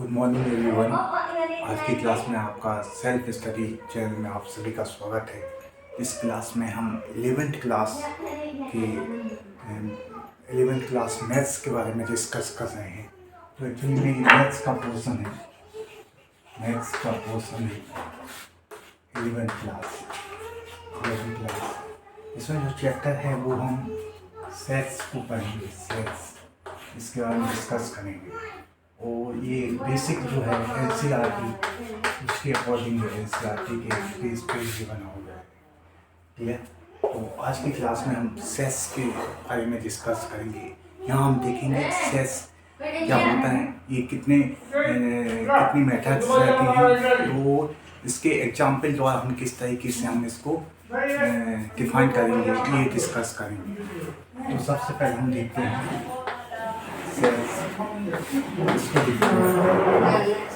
Good morning everyone. आज की class में आपका सेल्फ स्टडी चैनल में आप सभी का स्वागत है। इस क्लास में हम 11th क्लास मैथ्स के बारे में डिस्कस कर रहे हैं। तो एक्चुअली में मैथ्स का पोर्शन है 11th क्लास। इसमें जो चैप्टर है वो हम सेट्स को पढ़ेंगे। सेट्स इसके बारे में डिस्कस करेंगे और ये बेसिक जो है एनसीईआरटी उसके अकॉर्डिंग एनसीईआरटी के पेज भी बना हुआ है। ठीक है, तो आज की क्लास में हम सेट्स के बारे में डिस्कस करेंगे। यहाँ हम देखेंगे सेट्स क्या होता है, ये कितनी मेथड्स रहती हैं, तो इसके एग्जाम्पल द्वारा हम किस तरीके से हम इसको डिफाइन करेंगे ये डिस्कस करेंगे। तो सबसे पहले हम देखते हैं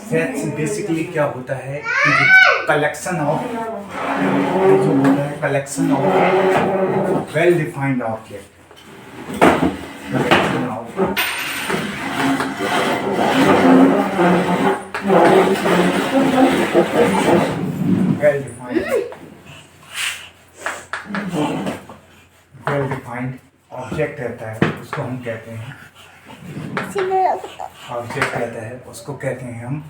सेट्स बेसिकली क्या होता है कि collection of well defined object. Well defined object रहता है, उसको हम कहते हैं ऑब्जेक्ट कहता है, उसको कहते हैं हम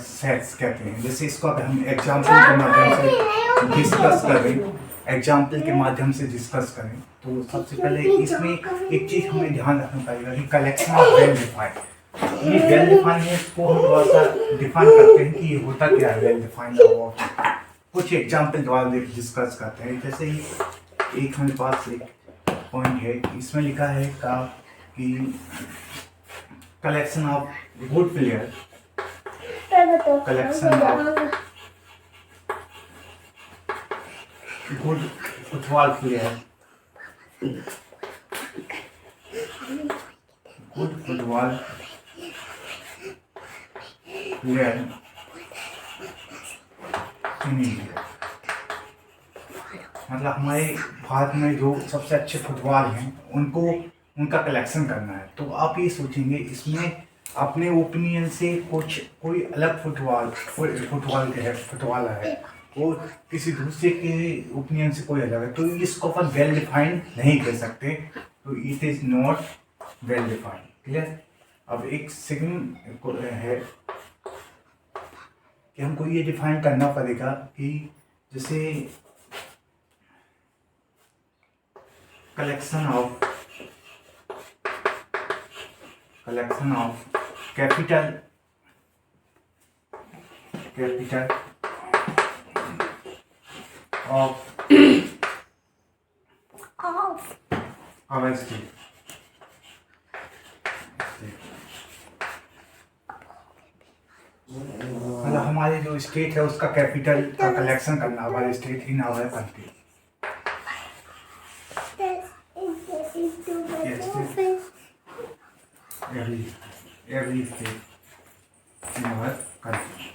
सेट्स कहते हैं। जैसे इसको अगर हम एग्जाम्पल के माध्यम से डिस्कस करें तो सबसे पहले इसमें एक चीज़ हमें ध्यान रखना पड़ेगा कि कलेक्शन ऑफ वेल डिफाइंड। ये वेल डिफाइंड है, इसको हम थोड़ा सा डिफाइन करते हैं कि ये होता क्या है वेल डिफाइंड ऑब्जेक्ट। कुछ एग्जाम्पल द्वारा डिस्कस करते हैं। जैसे एक हमारे पास एक पॉइंट है, इसमें लिखा है कि collection of good player, collection of good football player, good football player in India. मतलब हमारे भारत में जो सबसे अच्छे फुटबॉल हैं उनका कलेक्शन करना है। तो आप ये सोचेंगे इसमें अपने ओपिनियन से कोई अलग फुटबॉल है और किसी दूसरे के ओपिनियन से कोई अलग है, तो इसको अपन वेल डिफाइंड नहीं कर सकते। तो it is not well defined. Clear. अब एक सेकंड है कि हमको ये डिफाइन करना पड़ेगा कि जैसे collection of capital of our state. मतलब हमारे जो स्टेट है उसका कैपिटल का कलेक्शन करना हमारे state in our country. Every state in our country।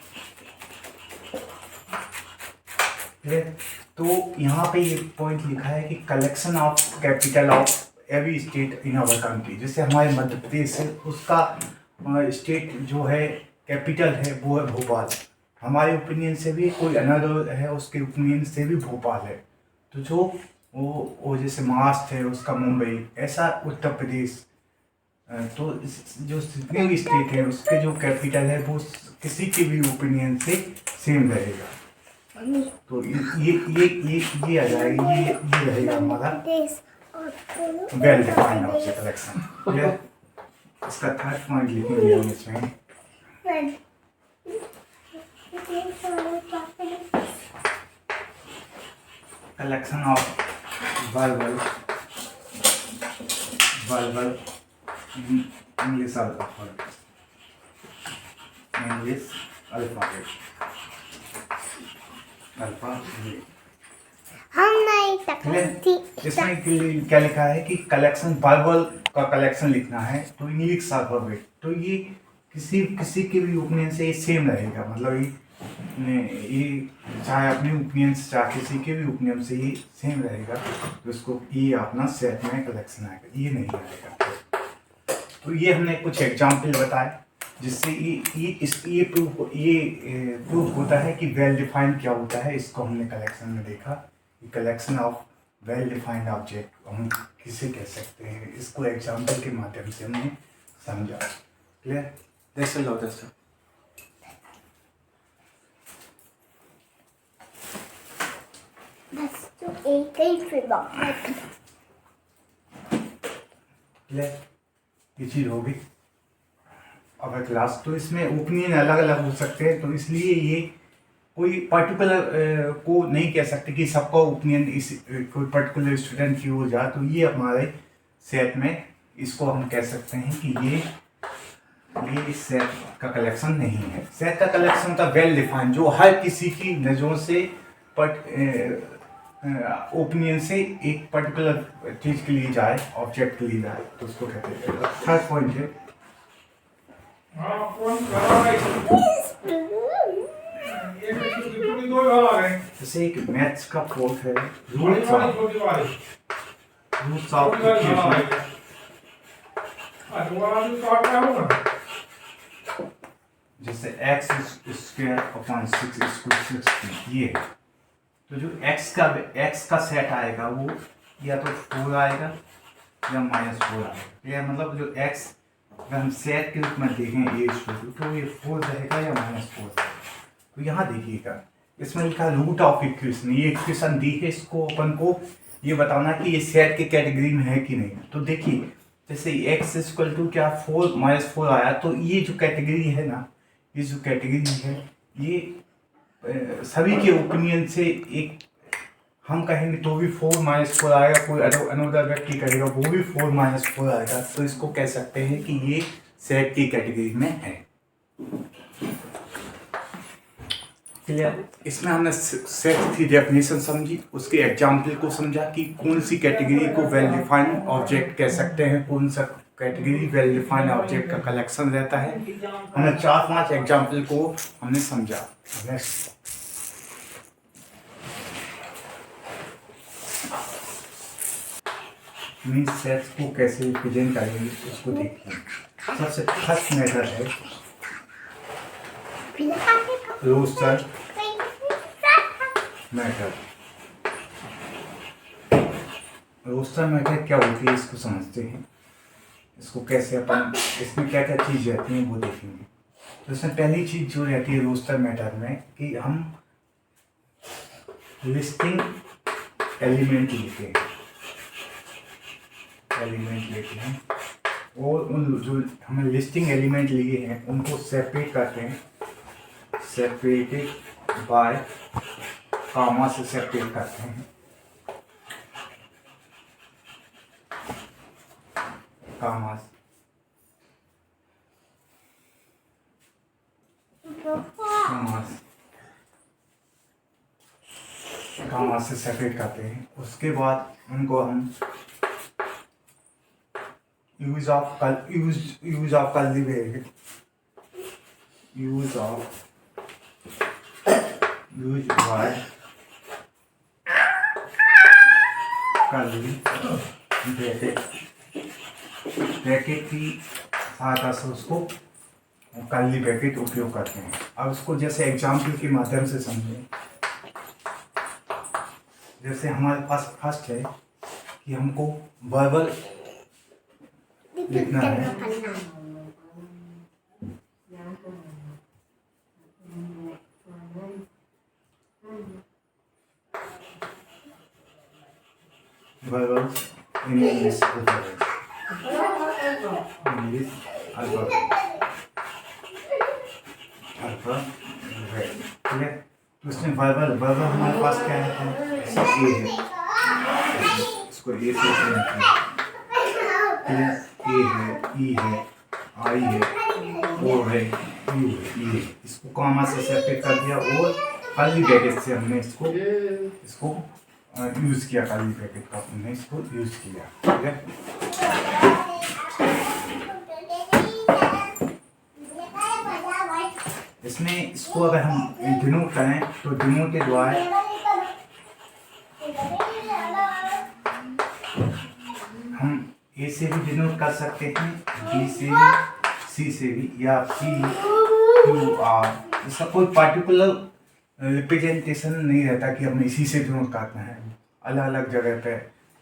तो यहाँ पे ये पॉइंट लिखा है कि collection of capital of every state in our country. जैसे हमारे मध्य प्रदेश है, उसका स्टेट जो है कैपिटल है वो है भोपाल। हमारे ओपिनियन से भी कोई अनदर है, उसके ओपिनियन से भी भोपाल है। तो जो वो जैसे महाराष्ट्र है उसका मुंबई, ऐसा उत्तर प्रदेश। तो जो जितने भी स्टेट है उसके जो कैपिटल है वो किसी के भी ओपिनियन से सेम रहेगा। तो ये आ जाएगा, ये रहेगा हमारा वेल डिफाइंड ऑब्जेक्ट कलेक्शन। इसका थर्ड पॉइंट लिखेंगे हम इसमें collection of verbal English alphabet. हम नहीं सकते। इसमें क्या लिखा है कि कलेक्शन वर्बल का कलेक्शन लिखना है, तो इंग्लिश अल्फाबेट। तो ये किसी के भी ओपिनियन से ये सेम रहेगा। मतलब ये चाहे अपने ओपिनियन से चाहे किसी के भी ओपिनियन से ये सेम रहेगा। तो इसको ये अपना सेट में कलेक्शन आएगा, ये नहीं आएगा। तो ये हमने कुछ एग्जाम्पल बताए जिससे ये प्रूफ होता है कि वेल डिफाइंड क्या होता है। इसको हमने कलेक्शन में देखा, collection of well defined object हम किसे कह सकते हैं, इसको एग्जाम्पल के माध्यम से हमने समझा। क्लियर? जैसे लो दोस्तों, बस तो एक ही फिल्म क्लियर? ये चीज़ होगी। अब क्लास तो इसमें ओपिनियन अलग अलग हो सकते हैं, तो इसलिए ये कोई पर्टिकुलर को नहीं कह सकते कि सबका ओपिनियन इस कोई पर्टिकुलर स्टूडेंट की हो जाए। तो ये हमारे सेट में इसको हम कह सकते हैं कि ये इस सेट का कलेक्शन नहीं है। सेट का कलेक्शन का वेल डिफाइंड, जो हर किसी की नज़रों से ओपिनियन से एक पर्टिकुलर चीज़ के लिए जाए, ऑब्जेक्ट के लिए जाए, तो उसको कहते हैं। थर्ड पॉइंट है जैसे एक मैथ्स का कोड है, रूट्स ऑफ इक्वेशन। जैसे x स्क्वायर अपॉन 6 = 60, ये है। तो जो x का सेट आएगा वो या तो 4 आएगा या -4 आएगा। या मतलब जो x अगर हम सेट के रूप में देखें a तो ये 4 रहेगा या -4 रहेगा। तो यहाँ देखिएगा, इसमें लिखा रूट ऑफ इक्वेशन, ये इक्वेशन दी है, इसको अपन को ये बताना कि ये सेट के कैटेगरी में है कि नहीं। तो देखिए, जैसे x = क्या 4 -4 आया, तो ये जो कैटेगरी है ना, ये जो कैटेगरी है, ये सभी के ओपिनियन से एक हम कहेंगे तो भी 4 -4 आएगा, कोई अनदर व्यक्ति करेगा वो भी 4 -4 आएगा। तो इसको कह सकते हैं कि ये सेट की कैटेगरी में है। क्लियर? इसमें हमने सेट की डेफिनेशन समझी, उसके एग्जाम्पल को समझा कि कौन सी कैटेगरी को वेल डिफाइंड ऑब्जेक्ट कह सकते हैं, कौन सा कैटेगरी वेल डिफाइंड ऑब्जेक्ट का कलेक्शन रहता है। हमने 4-5 एग्जाम्पल को हमने समझा। नेक्स्ट मीन सेट्स को कैसे रिप्रेजेंट करेंगे उसको देखिए। सबसे फर्स्ट मेथड है रोस्टर मेथड। रोस्टर मेथड क्या होती है इसको समझते हैं, इसको कैसे अपन, इसमें क्या क्या चीज़ रहती हैं वो देखेंगे। तो इसमें पहली चीज़ जो रहती है रोस्टर मेथड में कि हम लिस्टिंग एलिमेंट लेते हैं और उन जो हमें लिस्टिंग एलिमेंट लिए हैं उनको सेपरेट करते हैं, सेपरेटेड बाय कामा से सेपरेट करते हैं। कामा से सेपरेट करते हैं। उसके बाद उनको हम use of curly bracket use by curly bracket की सहायता से उसको कर्ली ब्रैकेट उपयोग करते हैं। अब उसको जैसे एग्जाम्पल के माध्यम से समझें। जैसे हमारे पास फर्स्ट है कि हमको वर्बल लिखना है, verbals in English alphabet. English alphabet. ठीक है? तो इसमें वर्बल हमारे पास क्या है? ए है, इसको ए से ए है, ई है, आई है, ओ है, यू है, ई है। इसको कॉमा से सेपरेट कर दिया और कर्ली ब्रैकेट से हमने इसको यूज़ किया, कर्ली ब्रैकेट का हमने इसको यूज़ किया। ठीक है? इसमें इसको अगर हम डिनोट करें तो डिनोट के द्वारा हम ए से भी डिनोट कर सकते हैं, बी से भी, सी से भी या पी क्यू आर, इसका कोई पार्टिकुलर रिप्रेजेंटेशन नहीं रहता कि हमें इसी से ड्रॉ करना है। अलग अलग जगह पे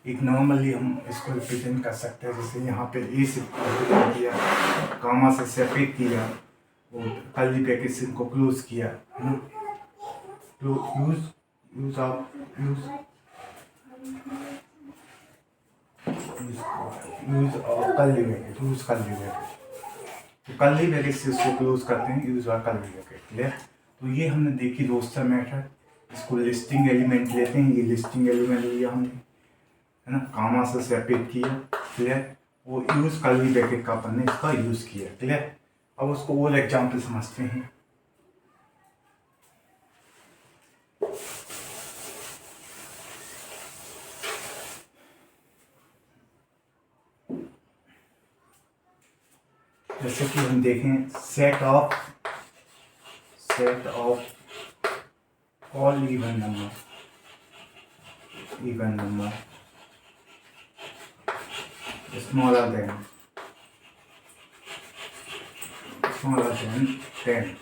एक नॉर्मली हम इसको रिप्रेजेंट कर सकते हैं। जैसे यहाँ पे ए से किया, कामा से सेपरेट किया, और कर्ली ब्रैकेट से इनको क्लोज किया, है ना। तो use of curly bracket, use curly bracket, तो कर्ली ब्रैकेट से इसको क्लोज करते हैं, use of curly bracket. Clear. तो ये हमने देखी रोस्टर मेथड। इसको लिस्टिंग एलिमेंट लेते हैं, ये लिस्टिंग एलिमेंट लिया हमने, है ना, कामा से सेपरेट किया। क्लियर। वो यूज कर्ली ब्रैकेट का अपन ने इसका यूज किया। क्लियर। अब उसको और एग्जाम्पल समझते हैं। जैसे कि हम देखें set of all even number smaller than 10।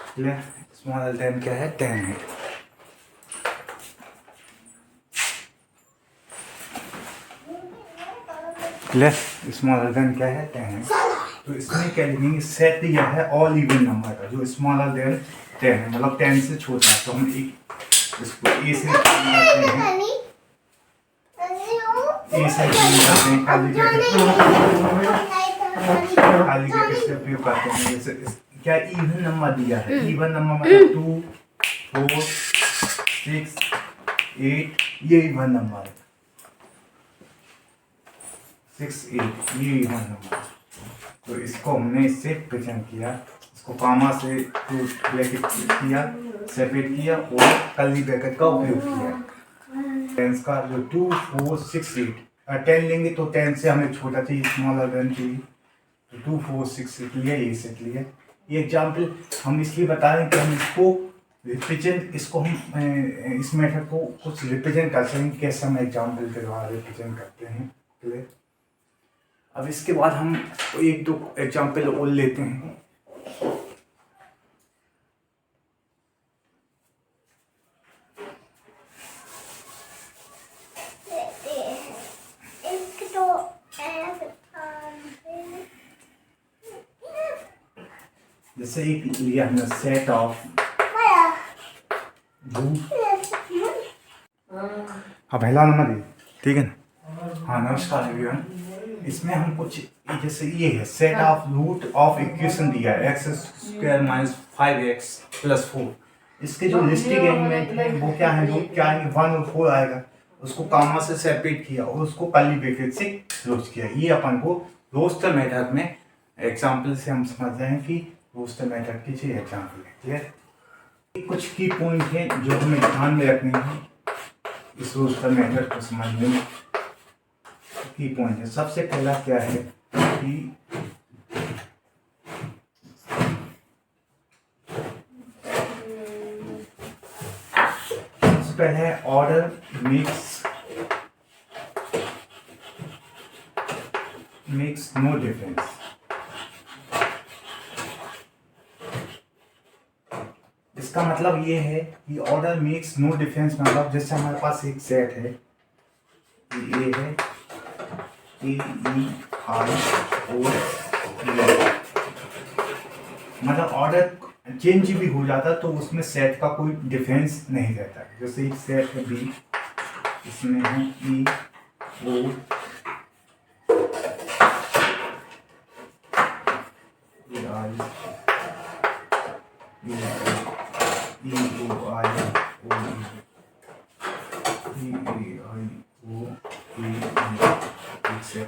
Clear. Smaller than क्या है? 10 है। क्लियर। स्मॉलर देन क्या है? 10 है। तो इसमें क्या लिखेंगे? सेट दिया है ऑल इवन नंबर का जो स्मॉलर देन 10 है, मतलब 10 से छोटा है। तो हम एक इसको ए से करते हैं, ए से करते हैं, खाली इससे प्रयोग करते हैं। जैसे क्या इवन नंबर दिया है? इवन नंबर मतलब 2, 4, 6, 8, ये इवन नंबर है। 6, 8 ये इवन नंबर। तो इसको हमने इससे प्रेजेंट किया, इसको कामा से ब्रैकेट किया, सेपरेट किया और कर्ली ब्रैकेट का उपयोग किया। टेंस का जो 2, 4, 6, 8 10 लेंगे तो 10 से हमें छोटा चाहिए, स्मॉलर देन चाहिए। तो 2, 4, 6, 8 लिया, ये सेट लिया। ये एग्जाम्पल हम इसलिए बता रहे हैं कि हम इसको रिप्रेजेंट, इसको हम इस मेथड को कुछ रिप्रेजेंट कर सकें, कैसे हम एग्जाम्पल के द्वारा रिप्रेजेंट करते हैं। क्लियर। अब इसके बाद हम एक दो एग्जाम्पल और लेते हैं। जैसे एक लिया हमने सेट ऑफ अब हेला नंबर, ठीक है ना। हाँ नमस्कार एवरीवन। इसमें हम कुछ जैसे ये है set of root of equation दिया है x² - 5x + 4। इसके जो लिस्टिंग एलिमेंट है वो क्या है? रूट क्या है? 1 और 4 आएगा। उसको कामा से सेपरेट किया और उसको कर्ली ब्रैकेट से क्लोज किया। ये अपन को रोस्टर मेथड में एग्जाम्पल से हम समझ रहे हैं कि रोस्टर मेथड की ये एग्जाम्पल है। क्लियर। कुछ की पॉइंट है जो हमें ध्यान में रखने हैं इस रोस्टर मेथड को समझने में। की पॉइंट है, सबसे पहला क्या है कि सबसे पहले ऑर्डर मेक्स नो डिफरेंस। इसका मतलब ये है कि ऑर्डर मेक्स नो डिफरेंस मतलब जैसे हमारे पास एक सेट है, ये है AEI और मतलब ऑर्डर चेंज भी हो जाता तो उसमें सेट का कोई डिफरेंस नहीं रहता है। जैसे एक सेट है B, इसमें है E O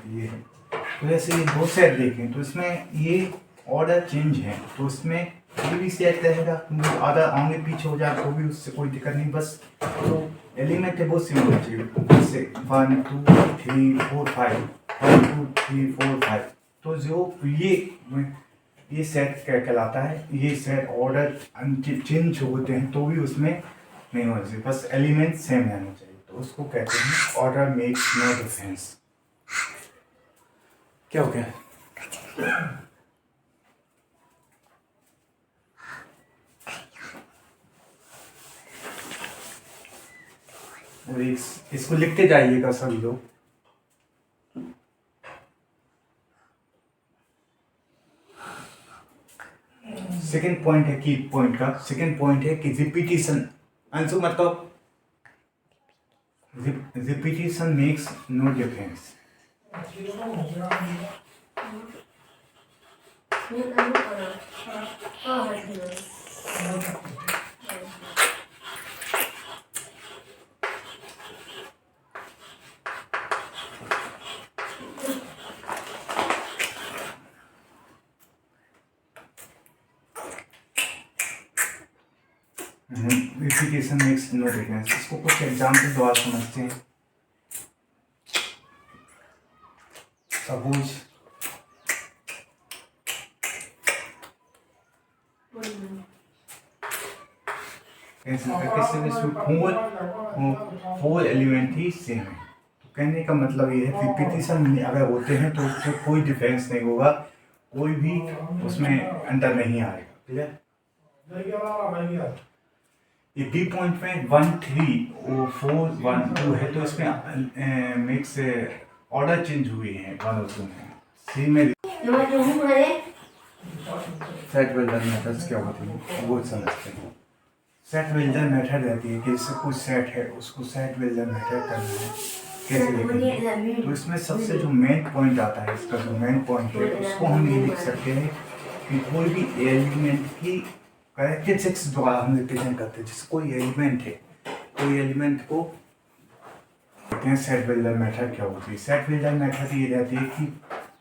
ये है। तो जैसे ये दो सेट देखें तो इसमें ये ऑर्डर चेंज है, तो इसमें ये भी सेट रहेगा, ऑर्डर आगे पीछे हो जाए तो भी उससे कोई दिक्कत नहीं। बस तो एलिमेंट है वो सिमिलर चाहिए, जैसे 1 2 3 4 5 1 2 3 4 5। तो जो ये सेट क्या कहलाता है? ये सेट ऑर्डर चेंज होते हैं तो भी उसमें नहीं होना चाहिए, बस एलिमेंट सेम रहना चाहिए। तो उसको कहते हैं ऑर्डर मेक्स नो डिफरेंस। क्या हो गया? और इसको लिखते जाइएगा सभी लोग। सेकेंड पॉइंट है की पॉइंट का सेकेंड पॉइंट है कि रिपीटिशन आंसर मतलब repetition makes no difference. Repetition makes no difference, इसको कुछ एग्जाम्पल द्वारा समझते हैं। सपोज फोर एलिमेंट ही सेम है। तो कहने का मतलब ये है रिपीटिशन अगर होते हैं तो उससे कोई डिफरेंस नहीं होगा, कोई भी उसमें अंतर नहीं आएगा। क्लियर? ये बी पॉइंट में 1 3 4 1 2 है तो इसमें मिक्स ऑर्डर चेंज हुए हैं 1 और 2 में। सी में सेट वेल्डर मेथड्स क्या होती है वो समझते हैं। सेट वेल्डर मेथड रहती है कि जैसे कुछ सेट है उसको सेट वेल्डर मेथड करना है, कैसे लिखेंगे? तो इसमें सबसे जो मेन पॉइंट आता है, इसका जो मेन पॉइंट है उसको हम ये लिख सकते हैं कि कोई भी एलिमेंट की कैरेक्टरिस्टिक्स द्वारा हम रिप्रेजेंट करते हैं। जैसे कोई एलिमेंट है, कोई एलिमेंट को कहते हैं सेट वेल्डर मेथड क्या होती है। सेट वेल्डर मेथड ये रहती है कि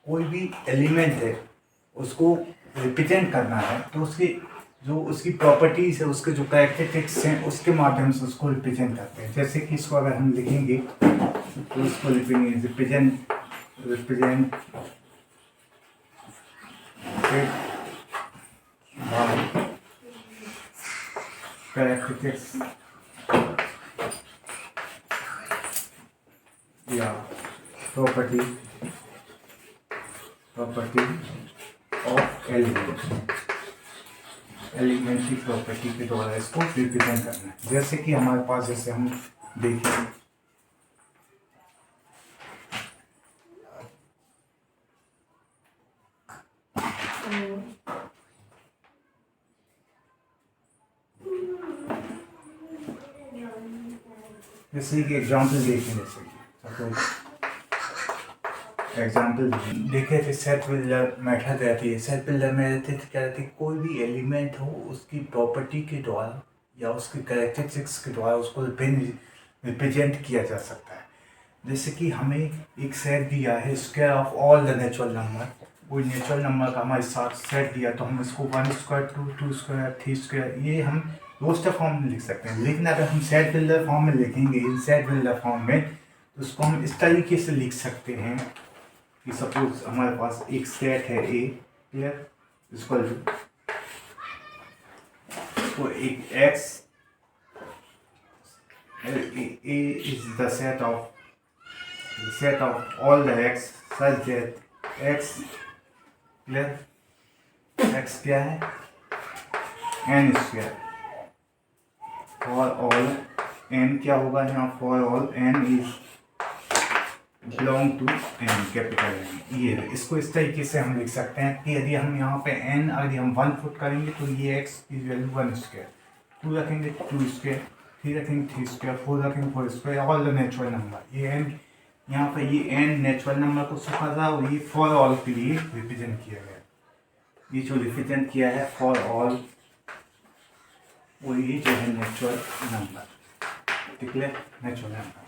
कोई भी एलिमेंट है उसको रिप्रेजेंट करना है तो उसकी जो उसकी प्रॉपर्टीज है, उसके जो कैरेक्टरिस्टिक्स हैं उसके माध्यम से उसको रिप्रेजेंट करते हैं। जैसे कि इसको अगर हम लिखेंगे तो इसको लिखेंगे रिप्रेजेंट कैरेक्टरिस्टिक्स या प्रॉपर्टी ऑफ एलिमेंट की प्रॉपर्टी के द्वारा इसको रिप्रेजेंट करना है। जैसे कि हमारे पास जैसे हम देखें जैसे कि एग्जाम्पल देखें, जैसे कि एग्जाम्पल देखे थे सेट बिल्डर मेथड रहती है। सेट बिल्डर में रहते थे क्या रहती है, कोई भी एलिमेंट हो उसकी प्रॉपर्टी के द्वारा या उसकी कैरेक्टरिस्टिक्स के द्वारा उसको रिप्रेजेंट किया जा सकता है। जैसे कि हमें एक सेट दिया है square of all the natural number, कोई नेचुरल नंबर का हमारे साथ सेट दिया तो हम इसको 1 स्क्वायर 2 स्क्वायर 3 स्क्वायर ये हम रोस्टर फॉर्म में लिख सकते हैं। लेकिन अगर हम सेट बिल्डर फॉर्म में लिखेंगे इन सेट बिल्डर फॉर्म में तो उसको हम इस तरीके से लिख सकते हैं कि सपोज हमारे पास एक सेट है ए, क्लियर, इक्वल टू एक x, A is the set of all the x such that x, clear, x क्या है n square for all n क्या होगा यहाँ for all n is belong to n capital n. ये इसको इस तरीके से हम लिख सकते हैं कि यदि हम यहाँ पे एन यदि हम 1 पुट करेंगे तो ये एक्स की वैल्यू 1 स्क्वायर, 2 रखेंगे 2 स्क्वायर, 3 रखेंगे 3 स्क्वायर, 4 रखेंगे 4 square, all the natural number. ये एन यहाँ पे ये एन नेचुरल नंबर को शो कर रहा है और ये फॉर ऑल के लिए रिप्रेजेंट किया गया। ये जो रिप्रेजेंट किया है फॉर ऑल वो ये जो है नेचुरल नंबर, ठीक है, नेचुरल नंबर,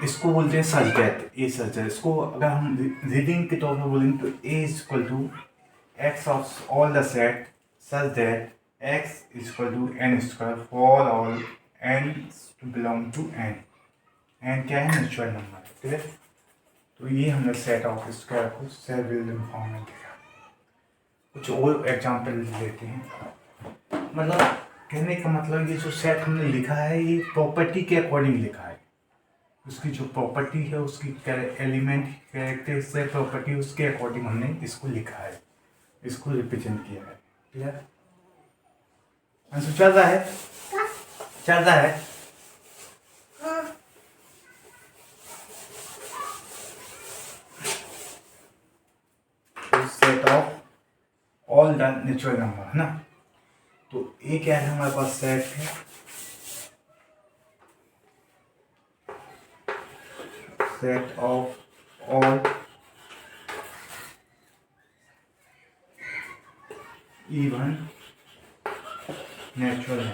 इसको बोलते हैं such that, A such that. इसको अगर हम रीडिंग के तौर पर बोलेंगे तो A is equal to X of all the set such that X is equal to N square for all N to belong to N. N क्या है नेचुरल नंबर, ठीक है। तो ये हमने सेट ऑफ स्क्वायर को सेट बिल्डिंग फॉर्म में देखा। कुछ और एग्जाम्पल लेते हैं। मतलब कहने का मतलब ये जो सेट हमने लिखा है ये प्रॉपर्टी के अकॉर्डिंग लिखा है उसकी जो प्रॉपर्टी है, उसकी एलिमेंट कैरेक्टरिस्टिक प्रॉपर्टी, उसके अकॉर्डिंग हमने इसको लिखा है, इसको रिप्रेजेंट किया है। क्लियर? आंसर चल रहा है? चल रहा है? Set of all the natural number है ना। तो ये क्या है, हमारे पास सेट है set of all even natural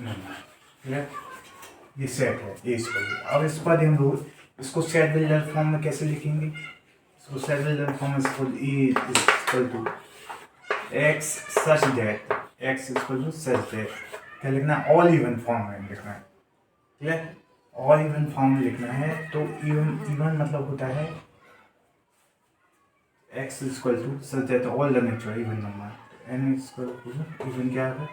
number. ये सेट है, ये इसको। अब इस पर हम लोग इसको सेट बिल्डर फॉर्म में कैसे लिखेंगे? इसको सेट बिल्डर फॉर्म में इसको E equal to x such that, x equal to such that क्या लिखना है? ऑल इवन फॉर्म में लिखना है। क्लियर? ऑल इवन फॉर्म में लिखना है। तो इवन मतलब होता है x equal to such that all the natural even number. n equal to even क्या है?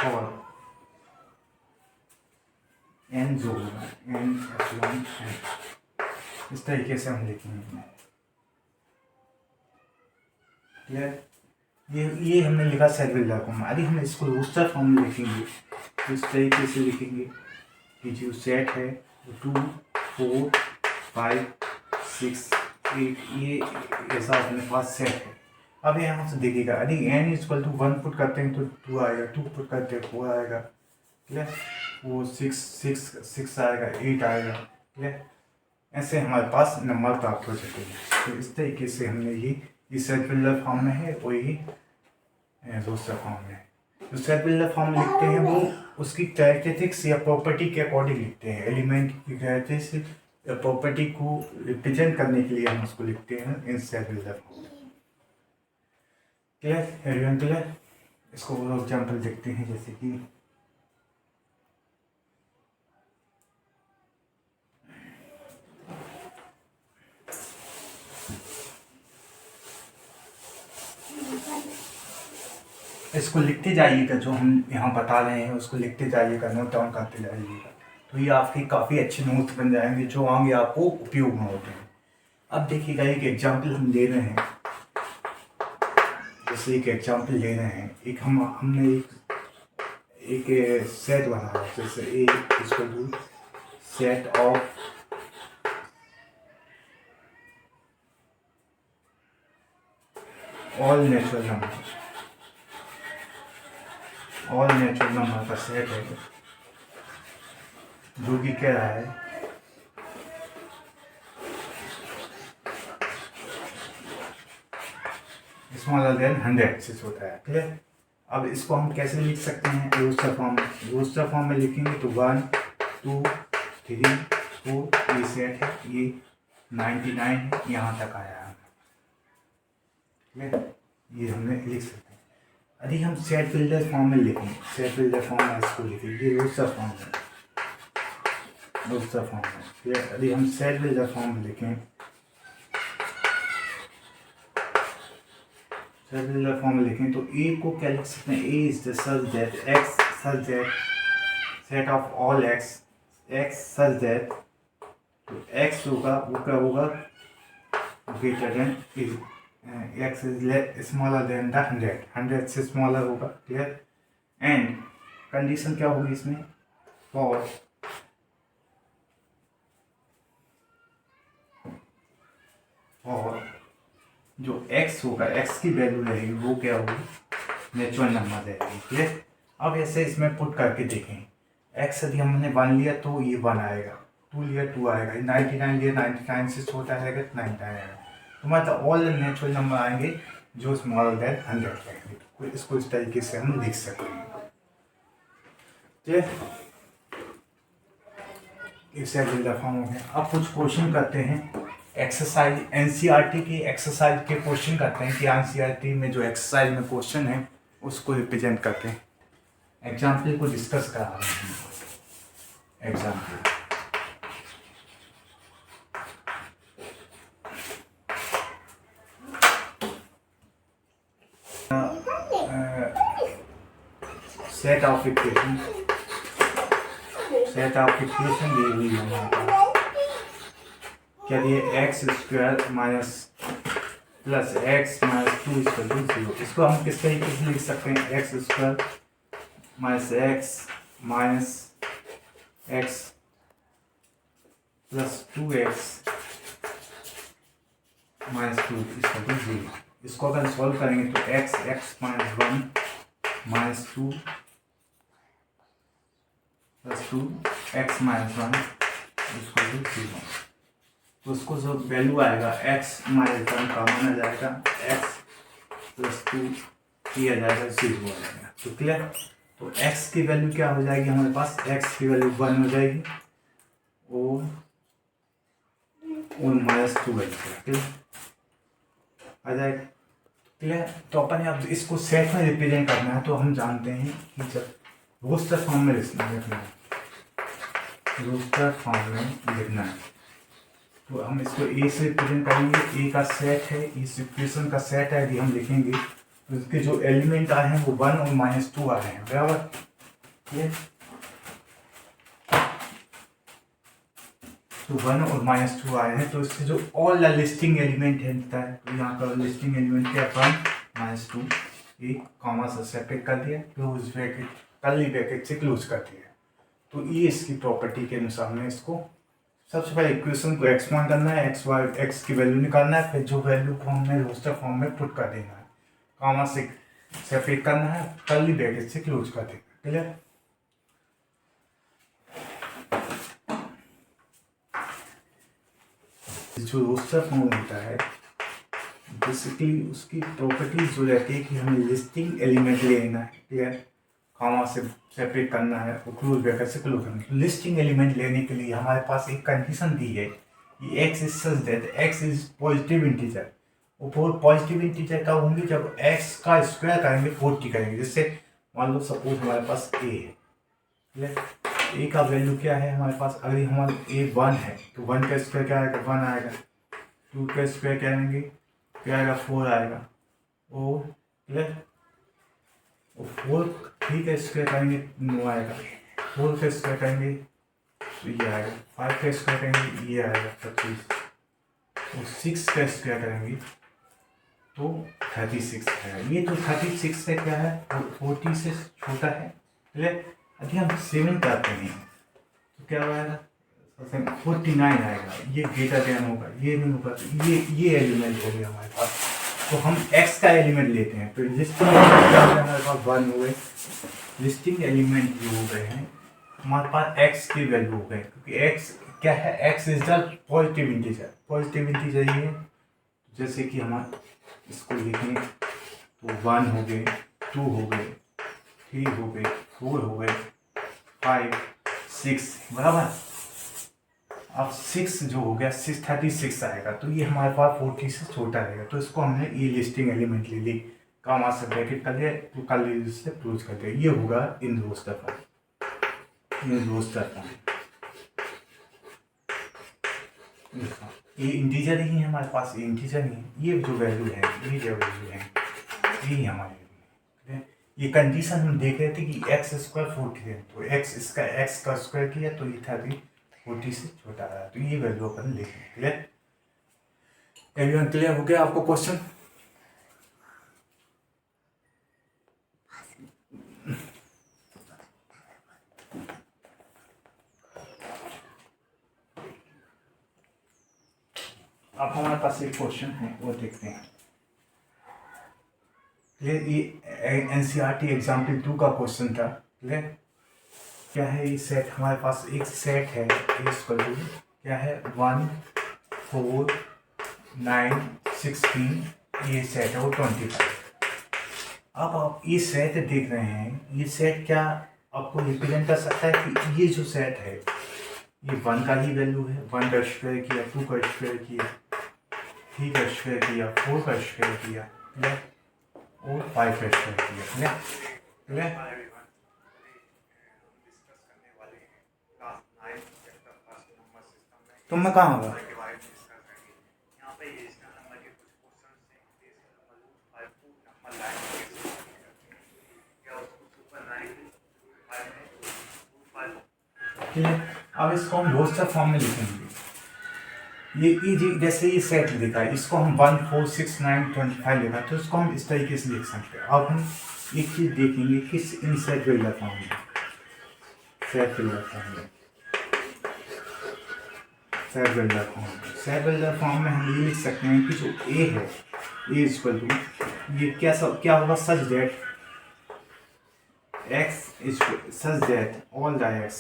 और n जो होगा n एप्सिलॉन n, इस तरीके से हम लिखेंगे। क्लियर? ये हमने लिखा सेट बिल्डर फॉर्म में। यदि हम इसको रोस्टर फॉर्म में लिखेंगे तो इस तरीके से लिखेंगे कि जो सेट है वो 2 4 5 6 8 ये ऐसा अपने पास सेट है। अब यहाँ से देखिएगा, यदि n इक्वल टू 1 पुट करते हैं तो 2 आएगा, 2 पुट करते हैं 4 आएगा। क्लियर? वो 6 आएगा, 8 आएगा। क्लियर? ऐसे हमारे पास नंबर प्राप्त हो सकते हैं। तो इस तरीके से हमने ये सेट बिल्डर फॉर्म में है और ये रोस्टर फॉर्म में है। जो सेट बिल्डर फॉर्म में लिखते हैं वो उसकी कैरेक्टरिस्टिक्स या प्रॉपर्टी के अकॉर्डिंग लिखते हैं। एलिमेंट की कैरेक्टरिस्टिक या प्रॉपर्टी को रिप्रेजेंट करने के लिए हम उसको लिखते हैं इन set builder form. Clear? Everyone clear? इसको एग्जाम्पल देखते हैं, जैसे कि इसको लिखते जाइएगा, जो हम यहाँ बता रहे हैं उसको लिखते जाइएगा, नोट डाउन करते जाइएगा। तो ये आपके काफ़ी अच्छे नोट्स बन जाएंगे जो आगे आपको उपयोग में होते हैं। अब देखिएगा, एक एग्जाम्पल हम ले रहे हैं, जैसे एक एग्जाम्पल ले रहे हैं। एक हमने एक सेट बना है, जैसे A equal to set of all natural number, all natural number का सेट है जो कि कह रहा है स्मॉलर देन 100 से छोटा है। क्लियर? अब इसको हम कैसे लिख सकते हैं? रोस्टर फॉर्म में। रोस्टर फॉर्म में लिखेंगे तो 1 2 3 4 ये सेट है, ये 99 है, यहाँ तक आया है। क्लियर? ये हमने लिख सकते हैं। यदि हम सेट बिल्डर फॉर्म में लिखें, सेट बिल्डर फॉर्म में इसको लिखेंगे, ये रोस्टर फॉर्म में, रोस्टर फॉर्म में। क्लियर? यदि हम सेट बिल्डर फॉर्म में लिखें, सेट बिल्डर फॉर्म में लिखें तो ए को क्या लिख सकते हैं? A is the such that X such that set of all X, X such that, तो एक्स होगा वो क्या होगा? Greater than is X is smaller than the 100 से स्मॉलर होगा। क्लियर? एंड कंडीशन क्या होगी इसमें? फॉर जो x होगा, x की वैल्यू रहेगी वो क्या होगी? नेचुरल नंबर रहेगी। क्लियर? अब ऐसे इसमें पुट करके देखें, x यदि हमने 1 लिया तो ये 1 आएगा, 2 लिया 2 आएगा, 99 लिया 99 से छोटा रहेगा तो 99 आएगा। तो मतलब ऑल नेचुरल नंबर आएंगे जो स्मॉलर देन 100 रहेंगे। तो इसको इस तरीके से हम लिख सकते हैं। क्लियर? इसे बिल्डर फॉर्म हो गया। अब कुछ क्वेश्चन करते हैं, एक्सरसाइज एनसीईआरटी की एक्सरसाइज के क्वेश्चन करते हैं कि एनसीईआरटी में जो एक्सरसाइज में क्वेश्चन है उसको रिप्रेजेंट करते हैं। एग्जाम्पल को डिस्कस करा रहे हैं। एग्जाम्पल सेट ऑफ इक्वेशन दी हुई है हमारे पास। क्या दिए, x square minus plus x minus 2 equal to 0। इसको हम किस तरीके से लिख सकते हैं, x square minus x plus 2x minus 2 equal to 0। इसको अगर सॉल्व करेंगे तो x minus 1 minus 2 plus 2 x minus 1 equal to 0। तो उसको जो वैल्यू आएगा x माइनस 1 का माना जाएगा, x प्लस 2 किया जाएगा 0 आ जाएगा। तो क्लियर। तो x की वैल्यू क्या हो जाएगी हमारे पास, x की वैल्यू 1 हो जाएगी और माइनस 2 क्लियर आ जाएगा। क्लियर। तो अपन अब इसको सेट में रिप्रेजेंट करना है, तो हम जानते हैं कि जब रोस्टर फॉर्म में लिखना है, रोस्टर फॉर्म में लिखना है, तो हम इसको ए से रिप्रेजेंट करेंगे। ए का सेट है, इस इक्वेशन का सेट है, यदि हम लिखेंगे तो इसके जो एलिमेंट आए हैं वो 1 और माइनस 2 आ रहे हैं, बराबर। ठीक, तो 1 और माइनस 2 आए हैं, तो इससे जो ऑल द लिस्टिंग एलिमेंट है, तो यहाँ पर लिस्टिंग एलिमेंट क्या, 1 माइनस 2, एक कॉमा से सेपरेट कर दिया, क्लोज ब्रैकेट कर्ली ब्रैकेट से क्लोज कर दिया। तो ये इसकी प्रॉपर्टी के अनुसार में इसको सबसे पहले इक्वेशन को एक्सपांड करना है, एक्स की वैल्यू निकालना है, फिर जो वैल्यू को हमने रोस्टर फॉर्म में पुट कर देना है, कॉमा से सेपरेट करना है, कर्ली ब्रैकेट से क्लोज कर देना। क्लियर। जो रोस्टर फॉर्म होता है बेसिकली उसकी प्रॉपर्टीज जो रहती है कि हमें लिस्टिंग एलिमेंट लेना है, क्लियर, कॉमा से सेपरेट करना है और क्लोज ब्रैकेट से क्लोज करना है। तो लिस्टिंग एलिमेंट लेने के लिए हमारे पास एक कंडीशन दी है कि x is such that X is positive integer. वो पॉजिटिव इंटीजर कब होंगे, जब एक्स का स्क्वायर करेंगे 40 करेंगे। जैसे मान लो सपोज हमारे पास ए है, क्लियर, ए का वैल्यू क्या है हमारे पास, अगर हमारा ए 1 है तो 1 का स्क्वायर क्या आएगा, 1 आएगा, 2 का स्क्वायर क्या आएंगे, क्या आएगा, 4 आएगा, और क्लियर, और 4 3 का स्क्वायर करेंगे 9 आएगा, 4 का स्क्वायर करेंगे तो ये आएगा, 5 का स्क्वायर करेंगे ये आएगा 25, और 6 का स्क्वायर करेंगे तो 36 आएगा। ये जो 36 है क्या है, 40 से छोटा है, क्लियर। यदि हम 7 करते हैं तो क्या आएगा, 49 आएगा, ये ग्रेटर देन होगा, ये नहीं होगा, तो ये एलिमेंट हो गया हमारे पास। तो हम x का एलिमेंट लेते हैं, तो लिस्टिंग एलिमेंट क्या हो गया हमारे पास, 1 हो गए। लिस्टिंग एलिमेंट जो हो गए हैं हमारे पास x की वैल्यू हो गए, क्योंकि x क्या है, x is the positive integer. Positive integer ये है, जैसे कि हम इसको लिखें तो 1 हो गए, 2 हो गए, 3 हो गए, 4 हो गए, 5 6, बराबर। अब 6 जो हो गया 36 आएगा, तो ये हमारे पास 40 से छोटा रहेगा, तो इसको हमने ये लिस्टिंग एलिमेंट ले ली, कॉमा से ब्रैकेट कर दिया, तो कर्ली से क्लोज कर दिया। ये होगा in roster form, in roster form. ये इंटीजर ही है हमारे पास, ये इंटीजर ही है, ये जो वैल्यू है, ये जो वैल्यू है, यही हमारी वैल्यू है। ये कंडीशन हम देख रहे थे कि एक्स स्क्वायर 40 है, तो एक्स का स्क्वायर किया तो ये 40 से छोटा आया, तो ये वैल्यू अपन लिखेंगे। क्लियर, एवरीवन क्लियर हो गया आपको क्वेश्चन। अब हमारे पास एक क्वेश्चन है वो देखते हैं। क्लियर, ये एनसीईआरटी एग्जाम्पल 2 का क्वेश्चन था। क्लियर, क्या है ये सेट, हमारे पास एक सेट है इसको क्या है 1 4 9 16, ये सेट है वो 25। अब आप ये सेट देख रहे हैं, ये सेट क्या आपको रिप्रेजेंट कर सकता है कि ये जो सेट है ये 1 का ही वैल्यू है, 1 का स्क्वायर किया, 2 का स्क्वायर किया, 3 का स्क्वायर किया, 4 का स्क्वायर किया, क्लियर, और 5 का स्क्वायर किया। Clear, clear. तुम में कहाँ होगा, ठीक है। अब इसको हम रोस्टर फॉर्म में लिखेंगे। ये जैसे ये सेट लिखा है, इसको हम 1 4 6 9 25 लिखा, तो इसको हम इस तरीके से लिख सकते हैं। अब हम एक चीज़ देखेंगे किस इन सेट बिल्डर फॉर्म में, सेट बिल्डर फॉर्म में, सेट बिल्डर फॉर्म में, सेट बिल्डर फॉर्म में हम ये लिख सकते हैं कि जो ए है, ए इक्वल टू, ये क्या होगा, such that x is such that all the x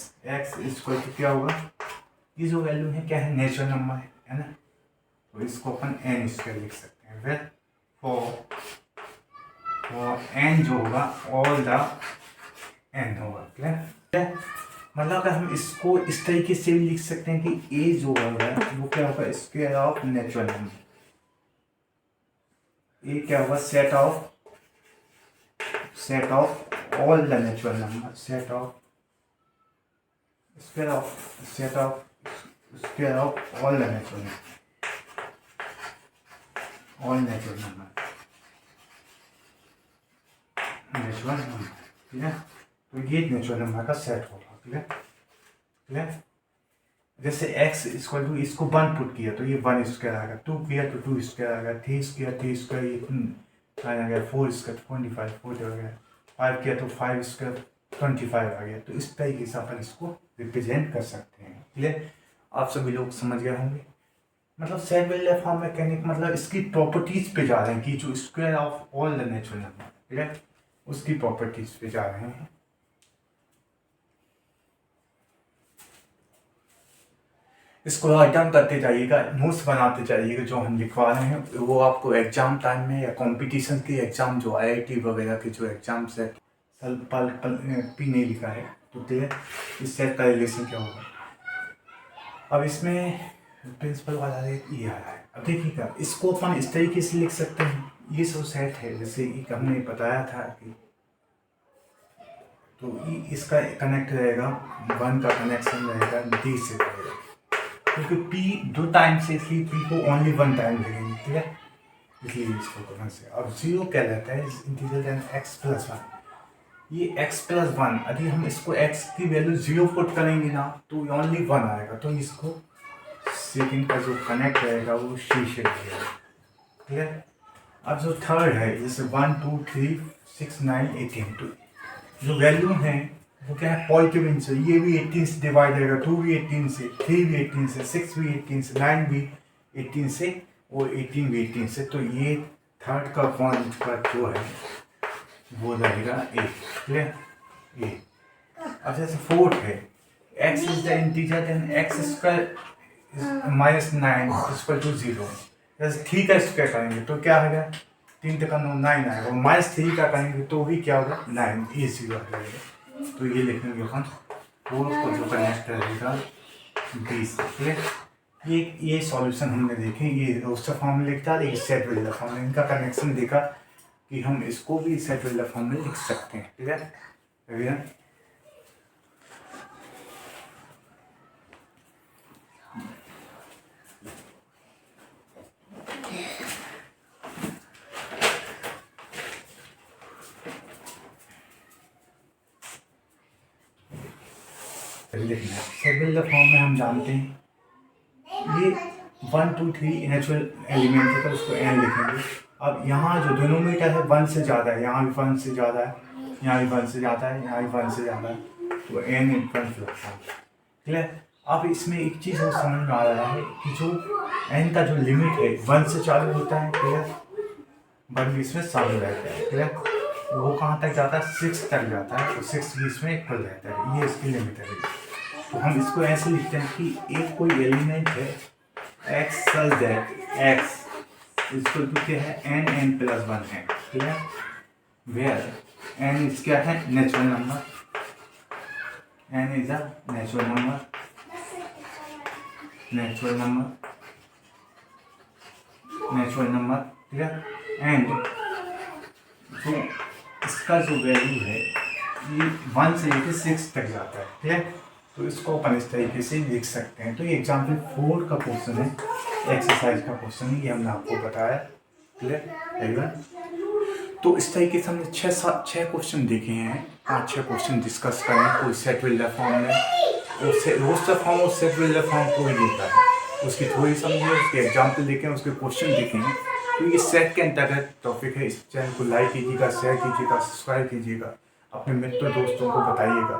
is equal to क्या होगा, ये जो वैल्यू है क्या है, नेचुरल नंबर है ना, तो इसको अपन n स्क्वायर लिख सकते हैं। फिर फॉर n जो होगा ऑल द n होगा, क्लियर। मतलब अगर हम इसको इस तरीके से भी लिख सकते हैं कि a जो होगा वो क्या होगा, square of natural number, a क्या होगा, set of all the natural numbers, set of square of all the natural numbers, natural number, ठीक है। तो ये नेचुरल नंबर का सेट होगा, क्लियर। जैसे x इक्वल टू, इसको 1 पुट किया तो ये 1 स्क्वायर आ गया, 2 किया तो 2 स्क्वायर आ गया, 3 स्क्वायर ये आ गया, 4 स्क्वायर 25 40 आ गया, 5 किया तो 5 स्क्वायर 25 आ गया। तो इस तरीके से अपन इसको रिप्रेजेंट कर सकते हैं, क्लियर। आप सभी लोग समझ गए होंगे। मतलब सेट बिल्डर फॉर्म में कहने का मतलब इसकी प्रॉपर्टीज पे जा रहे हैं कि जो square of all the natural number, clear, उसकी प्रॉपर्टीज पे जा रहे हैं। इसको रिटर्न करते जाइएगा, नोट्स बनाते जाइएगा, जो हम लिखवा रहे हैं वो आपको एग्जाम टाइम में या कंपटीशन के एग्जाम जो IIT वगैरह के जो एग्जाम्स है, पल पी नहीं लिखा है तो क्लियर, इस सेट का रिलेशन क्या होगा। अब इसमें प्रिंसिपल वाला ये आ रहा है, अब देखिएगा इसको अपन इस तरीके से लिख सकते हैं, ये सब सेट है जैसे एक हमने बताया था कि, तो इसका कनेक्ट रहेगा, 1 का कनेक्शन रहेगा D से रहेगा, क्योंकि P 2 टाइम से, इसलिए P को ओनली 1 टाइम लगेंगे, ठीक है, इसलिए इसको करने से। अब 0 क्या रहता है, इंटीजर एंड x+1, ये x+1, यदि हम इसको x की वैल्यू 0 पुट करेंगे ना तो ओनली 1 आएगा, तो इसको सेकेंड का जो कनेक्ट रहेगा वो C से रहेगा, ठीक है। अब जो थर्ड है जैसे 1 2 3 6 9 18, तो जो वैल्यू है वो क्या है, पॉजिटिव इंच से, ये भी 18 से डिवाइड रहेगा, 2 भी 18 से, 3 भी 18 से, 6 भी 18 से, 9 भी 18 से और 18 भी 18 से, तो ये थर्ड का पॉइंट का जो है वो रहेगा A, क्लियर, A। अब जैसे फोर्थ है, x is the integer and x square -9 equal to 0, जैसे 3 का स्क्वायर करेंगे तो क्या होगा, 3 का 9 आएगा, -3 का करेंगे तो भी क्या होगा, 9, ये 0 आ जाएगा। तो ये लिखेंगे अपन, फोर्थ को जो कनेक्ट रहेगा B से, क्लियर। ये सॉल्यूशन हमने देखे, ये रोस्टर फॉर्म में लिखता है, ये सेट बिल्डर फॉर्म में, इनका कनेक्शन देखा कि हम इसको भी सेट बिल्डर फॉर्म में लिख सकते हैं, ठीक है। लिखना है सेट बिल्डर फॉर्म में, हम जानते हैं ये 1 2 3 नेचुरल एलिमेंट है तो उसको n लिखेंगे। अब यहाँ जो डिनोमिनेटर है 1 से ज़्यादा है, यहाँ भी 1 से ज़्यादा है, यहाँ भी 1 से ज़्यादा है, यहाँ भी 1 से ज़्यादा है, तो n इक्वल्स लगता है, क्लियर। अब इसमें एक चीज़ और समझ में आ रहा है कि जो n का जो लिमिट है 1 से चालू होता है, क्लियर, 1 भी इसमें शामिल रहता है, क्लियर, वो कहाँ तक जाता है, 6 तक जाता है, तो 6 भी इसमें इक्वल रहता है, ये इसकी लिमिट है। तो हम इसको ऐसे लिखते हैं कि एक कोई एलिमेंट है x such that x equal to क्या है, n+1 है, क्लियर, वेयर n इज क्या है, natural number, n is a natural number, clear. And जो इसका जो वैल्यू है ये 1 से लेकर 6 तक जाता है, क्लियर। तो इसको अपन इस तरीके से लिख सकते हैं। तो ये एग्जाम्पल 4 का क्वेश्चन है, एक्सरसाइज का क्वेश्चन है, ये हमने आपको बताया, क्लियर। तो इस तरीके से हमने 6 क्वेश्चन देखे हैं, 5-6 क्वेश्चन डिस्कस करें, कोई सेट बिल्डर फॉर्म में, वो रोस्टर फॉर्म और सेट बिल्डर फॉर्म को ही देता है। उसकी थ्योरी समझिए, उसके एग्जाम्पल देखें, उसके क्वेश्चन देखेंगे। तो ये सेट के अंतर्गत टॉपिक है। इस चैनल को लाइक कीजिएगा, शेयर कीजिएगा, सब्सक्राइब कीजिएगा, अपने मित्र दोस्तों को बताइएगा,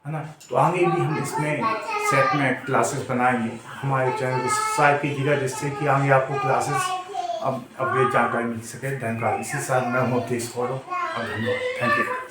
है ना। तो आगे भी हम इसमें सेट में क्लासेस बनाएंगे। हमारे चैनल को सब्सक्राइब कीजिएगा, जिससे कि आगे आपको क्लासेस अब ये जानकारी मिल सके। धन्यवाद। इसी साथ मैं हूँ तेज गौरव और धन्यवाद। Thank you.